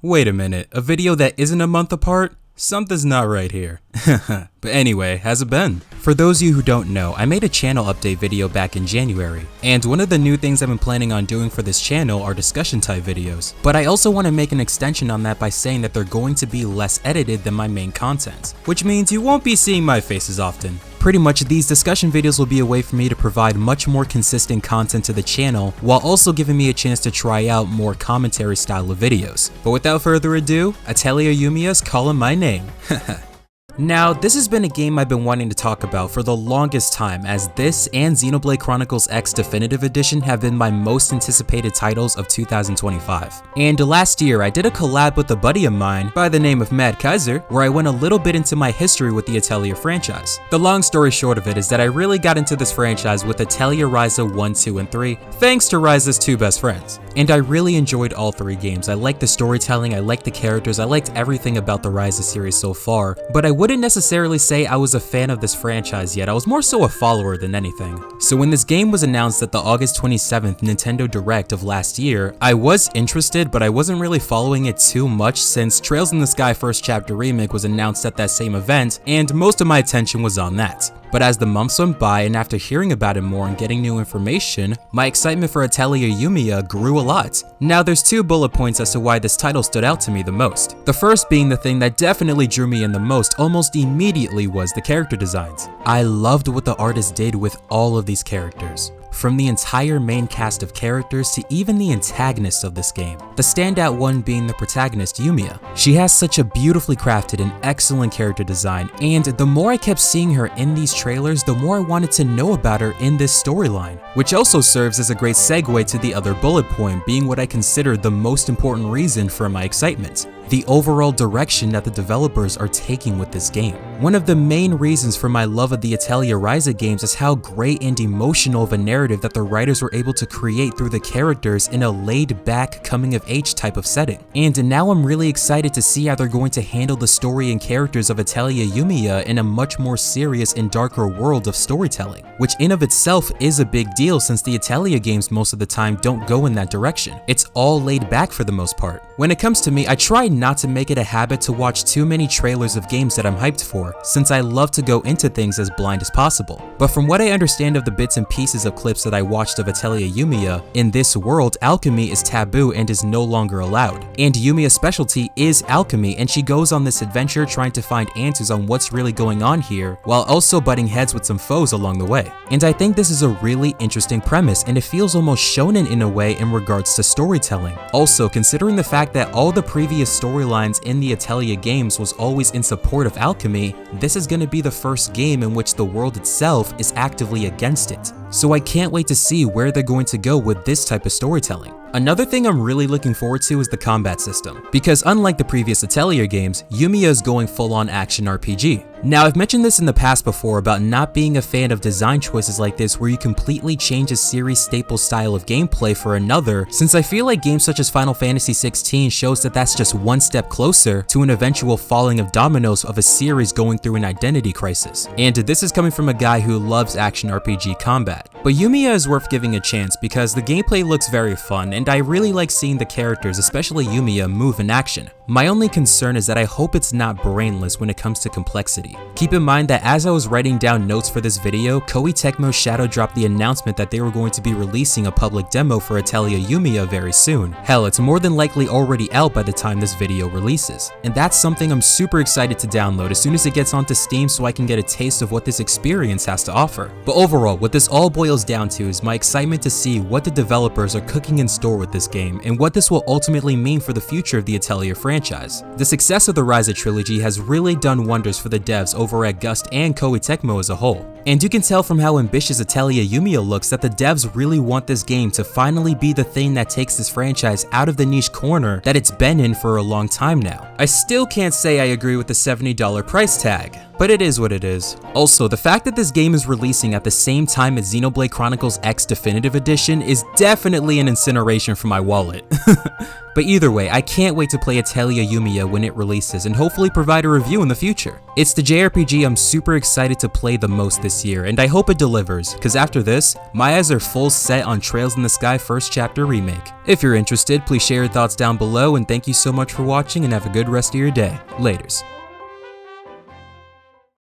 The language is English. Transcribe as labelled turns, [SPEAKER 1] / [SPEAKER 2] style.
[SPEAKER 1] Wait a minute, a video that isn't a month apart? Something's not right here. But anyway, how's it been? For those of you who don't know, I made a channel update video back in January, and one of the new things I've been planning on doing for this channel are discussion type videos. But I also want to make an extension on that by saying that they're going to be less edited than my main content, which means you won't be seeing my face as often. Pretty much these discussion videos will be a way for me to provide much more consistent content to the channel while also giving me a chance to try out more commentary style of videos. But without further ado, Atelier Yumia's calling my name. Now, this has been a game I've been wanting to talk about for the longest time, as this and Xenoblade Chronicles X Definitive Edition have been my most anticipated titles of 2025. And last year, I did a collab with a buddy of mine by the name of Mad Kaiser, where I went a little bit into my history with the Atelier franchise. The long story short of it is that I really got into this franchise with Atelier Ryza 1, 2, and 3, thanks to Ryza's two best friends. And I really enjoyed all three games. I liked the storytelling, I liked the characters, I liked everything about the Ryza series so far, but I wouldn't necessarily say I was a fan of this franchise yet. I was more so a follower than anything. So when this game was announced at the August 27th Nintendo Direct of last year, I was interested, but I wasn't really following it too much since Trails in the Sky First Chapter Remake was announced at that same event, and most of my attention was on that. But as the months went by and after hearing about it more and getting new information, my excitement for Atelier Yumia grew a lot. Now there's two bullet points as to why this title stood out to me the most. The first being the thing that definitely drew me in the most almost immediately was the character designs. I loved what the artist did with all of these characters. From the entire main cast of characters to even the antagonists of this game. The standout one being the protagonist, Yumia. She has such a beautifully crafted and excellent character design, and the more I kept seeing her in these trailers, the more I wanted to know about her in this storyline. Which also serves as a great segue to the other bullet point, being what I consider the most important reason for my excitement. The overall direction that the developers are taking with this game. One of the main reasons for my love of the Atelier Ryza games is how great and emotional of a narrative that the writers were able to create through the characters in a laid-back, coming-of-age type of setting. And now I'm really excited to see how they're going to handle the story and characters of Atelier Yumia in a much more serious and darker world of storytelling, which in of itself is a big deal since the Atelier games most of the time don't go in that direction. It's all laid back for the most part. When it comes to me, I try not to make it a habit to watch too many trailers of games that I'm hyped for, since I love to go into things as blind as possible. But from what I understand of the bits and pieces of clips that I watched of Atelier Yumia, in this world, alchemy is taboo and is no longer allowed. And Yumia's specialty is alchemy, and she goes on this adventure trying to find answers on what's really going on here, while also butting heads with some foes along the way. And I think this is a really interesting premise, and it feels almost shonen in a way in regards to storytelling. Also, considering the fact that all the previous storylines in the Atelier games was always in support of alchemy, this is going to be the first game in which the world itself is actively against it. So I can't wait to see where they're going to go with this type of storytelling. Another thing I'm really looking forward to is the combat system, because unlike the previous Atelier games, Yumia is going full-on action RPG. Now, I've mentioned this in the past before about not being a fan of design choices like this where you completely change a series staple style of gameplay for another, since I feel like games such as Final Fantasy 16 shows that that's just one step closer to an eventual falling of dominoes of a series going through an identity crisis. And this is coming from a guy who loves action RPG combat. But Yumia is worth giving a chance because the gameplay looks very fun, and I really like seeing the characters, especially Yumia, move in action. My only concern is that I hope it's not brainless when it comes to complexity. Keep in mind that as I was writing down notes for this video, Koei Tecmo shadow dropped the announcement that they were going to be releasing a public demo for Atelier Yumia very soon. Hell, it's more than likely already out by the time this video releases. And that's something I'm super excited to download as soon as it gets onto Steam so I can get a taste of what this experience has to offer. But overall, what this all boils down to is my excitement to see what the developers are cooking in store with this game and what this will ultimately mean for the future of the Atelier franchise. The success of the Ryza trilogy has really done wonders for the devs over at Gust and Koei Tecmo as a whole. And you can tell from how ambitious Atelier Yumia looks that the devs really want this game to finally be the thing that takes this franchise out of the niche corner that it's been in for a long time now. I still can't say I agree with the $70 price tag, but it is what it is. Also, the fact that this game is releasing at the same time as Xenoblade Chronicles X Definitive Edition is definitely an incineration for my wallet. But either way, I can't wait to play Atelier Yumia when it releases and hopefully provide a review in the future. It's the JRPG I'm super excited to play the most this year, and I hope it delivers, cause after this, my eyes are full set on Trails in the Sky First Chapter Remake. If you're interested, please share your thoughts down below, and thank you so much for watching and have a good rest of your day. Laters.